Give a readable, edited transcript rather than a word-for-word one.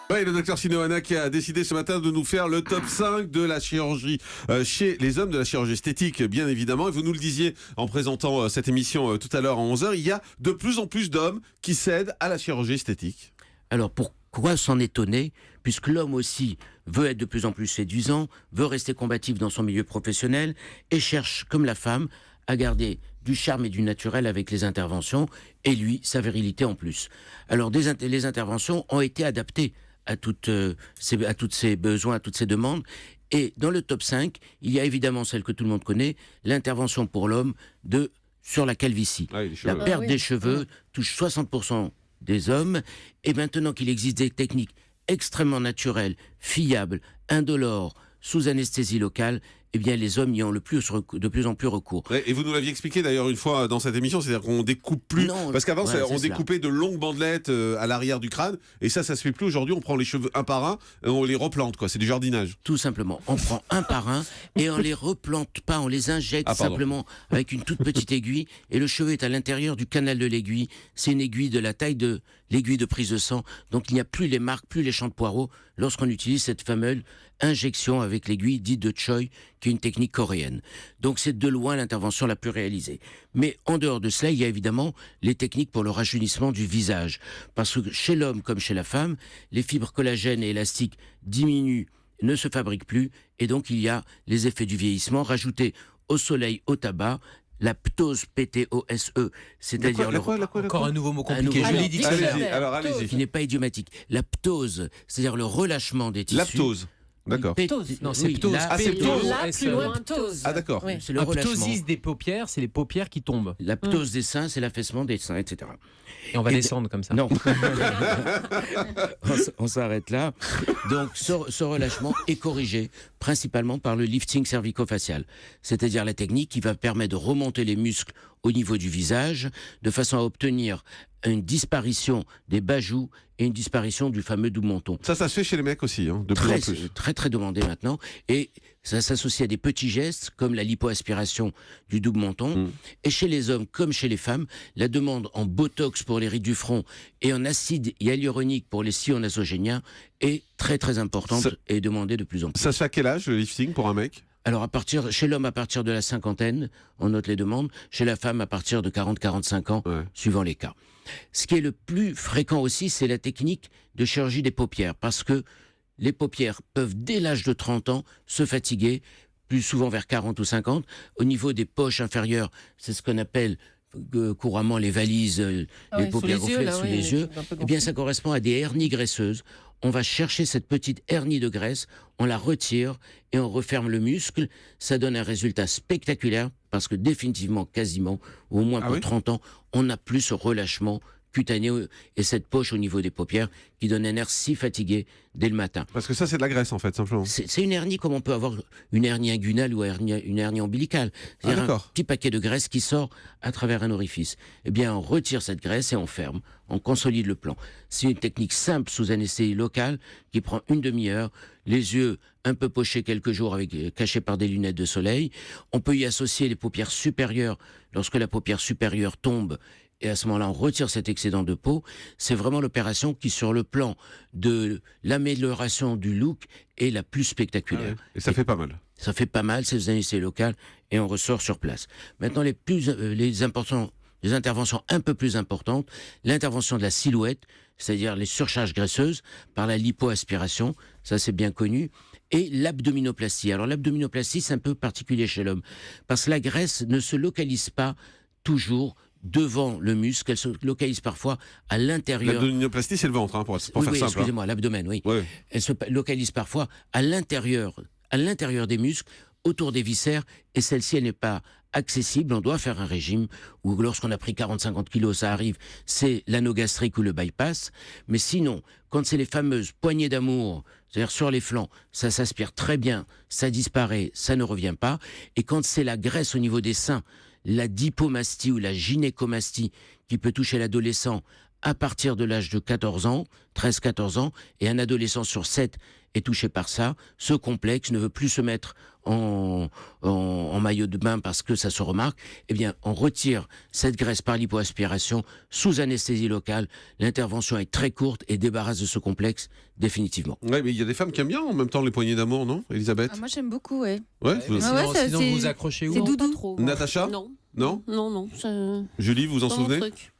Oui, le docteur Sinoana qui a décidé ce matin de nous faire le top 5 de la chirurgie chez les hommes, de la chirurgie esthétique bien évidemment. Et vous nous le disiez en présentant cette émission tout à l'heure à 11h, il y a de plus en plus d'hommes qui cèdent à la chirurgie esthétique. Alors pourquoi s'en étonner, puisque l'homme aussi veut être de plus en plus séduisant, veut rester combatif dans son milieu professionnel et cherche, comme la femme, à garder du charme et du naturel avec les interventions, et lui, sa virilité en plus. Alors les interventions ont été adaptées à toutes ces besoins, à toutes ces demandes. Et dans le top 5, il y a évidemment celle que tout le monde connaît, l'intervention pour l'homme sur la calvitie. La perte des cheveux touche 60% des hommes. Et maintenant qu'il existe des techniques extrêmement naturelles, fiables, indolores, sous anesthésie locale, eh bien les hommes y ont de plus en plus recours. Ouais, et vous nous l'aviez expliqué d'ailleurs une fois dans cette émission, c'est-à-dire qu'on découpe plus, parce qu'avant on découpait de longues bandelettes à l'arrière du crâne, et ça se fait plus aujourd'hui. On prend les cheveux un par un, et on les replante, quoi. C'est du jardinage. Tout simplement, on prend un par un et on les replante pas, on les injecte simplement avec une toute petite aiguille, et le cheveu est à l'intérieur du canal de l'aiguille. C'est une aiguille de la taille de l'aiguille de prise de sang, donc il n'y a plus les marques, plus les champs de poireaux lorsqu'on utilise cette fameuse injection avec l'aiguille dite de Choi, qui est une technique coréenne. Donc c'est de loin l'intervention la plus réalisée. Mais en dehors de cela, il y a évidemment les techniques pour le rajeunissement du visage. Parce que chez l'homme comme chez la femme, les fibres collagènes et élastiques diminuent, ne se fabriquent plus, et donc il y a les effets du vieillissement rajoutés au soleil, au tabac, la ptose, P-T-O-S-E, c'est-à-dire encore un nouveau mot compliqué. Je l'ai dit. Allez-y. Qui n'est pas idiomatique. La ptose, c'est-à-dire le relâchement des tissus. La ptose. D'accord. Non, c'est ptose. C'est ptose. Là, plus loin, ptose. Ah d'accord. Oui. C'est le relâchement. Ptosis des paupières, c'est les paupières qui tombent. La ptose des seins, c'est l'affaissement des seins, etc. Et on va descendre comme ça. Non. on s'arrête là. Donc, ce relâchement est corrigé principalement par le lifting cervico-facial. C'est-à-dire la technique qui va permettre de remonter les muscles au niveau du visage de façon à obtenir une disparition des bas-joues et une disparition du fameux double menton. Ça se fait chez les mecs aussi, de plus en plus. Très demandé maintenant. Et ça s'associe à des petits gestes comme la lipoaspiration du double menton. Et chez les hommes comme chez les femmes, la demande en botox pour les rides du front et en acide hyaluronique pour les sillons nasogéniens est très importante et demandée de plus en plus. Ça se fait à quel âge le lifting pour un mec ? Alors chez l'homme à partir de la cinquantaine, on note les demandes. Chez la femme à partir de 40-45 ans, suivant les cas. Ce qui est le plus fréquent aussi, c'est la technique de chirurgie des paupières, parce que les paupières peuvent dès l'âge de 30 ans se fatiguer, plus souvent vers 40 ou 50. Au niveau des poches inférieures, c'est ce qu'on appelle couramment les valises, les paupières gonflées sous les yeux. Eh bien, ça correspond à des hernies graisseuses. On va chercher cette petite hernie de graisse, on la retire et on referme le muscle. Ça donne un résultat spectaculaire parce que définitivement, quasiment, ou au moins pour 30 ans, on n'a plus ce relâchement cutané et cette poche au niveau des paupières qui donne un air si fatigué dès le matin. Parce que ça, c'est de la graisse, en fait, simplement. C'est une hernie comme on peut avoir une hernie inguinale ou une hernie ombilicale. C'est-à-dire un petit paquet de graisse qui sort à travers un orifice. Eh bien, on retire cette graisse et on ferme. On consolide le plan. C'est une technique simple sous anesthésie locale qui prend une demi-heure. Les yeux un peu pochés quelques jours cachés par des lunettes de soleil. On peut y associer les paupières supérieures lorsque la paupière supérieure tombe. Et à ce moment-là, on retire cet excédent de peau. C'est vraiment l'opération qui, sur le plan de l'amélioration du look, est la plus spectaculaire. Et ça fait pas mal. Ça fait pas mal, c'est des anesthésies locales, et on ressort sur place. Maintenant, les interventions un peu plus importantes, l'intervention de la silhouette, c'est-à-dire les surcharges graisseuses, par la lipoaspiration, ça c'est bien connu, et l'abdominoplastie. Alors l'abdominoplastie, c'est un peu particulier chez l'homme, parce que la graisse ne se localise pas toujours devant le muscle, elle se localise parfois à l'intérieur. L'abdominoplastie, c'est le ventre, pour faire simple. Excusez-moi, l'abdomen, oui. Ouais. Elle se localise parfois à l'intérieur des muscles, autour des viscères, et celle-ci, elle n'est pas accessible. On doit faire un régime, ou lorsqu'on a pris 40-50 kilos, ça arrive, c'est l'anneau gastrique ou le bypass. Mais sinon, quand c'est les fameuses poignées d'amour, c'est-à-dire sur les flancs, ça s'aspire très bien, ça disparaît, ça ne revient pas. Et quand c'est la graisse au niveau des seins, la dipomastie ou la gynécomastie qui peut toucher l'adolescent à partir de l'âge de 14 ans, 13-14 ans, et un adolescent sur 7 est touché par ça. Ce complexe ne veut plus se mettre en maillot de bain parce que ça se remarque. Eh bien, on retire cette graisse par l'hypoaspiration sous anesthésie locale. L'intervention est très courte et débarrasse de ce complexe définitivement. Ouais, mais il y a des femmes qui aiment bien en même temps les poignées d'amour, non, Elisabeth? Moi j'aime beaucoup, ouais. Ouais, Mais sinon, vous vous accrochez où? C'est doudou. Pas trop. Natacha? Non. Non. Non, non. Julie, vous vous en Pas mon souvenez? truc.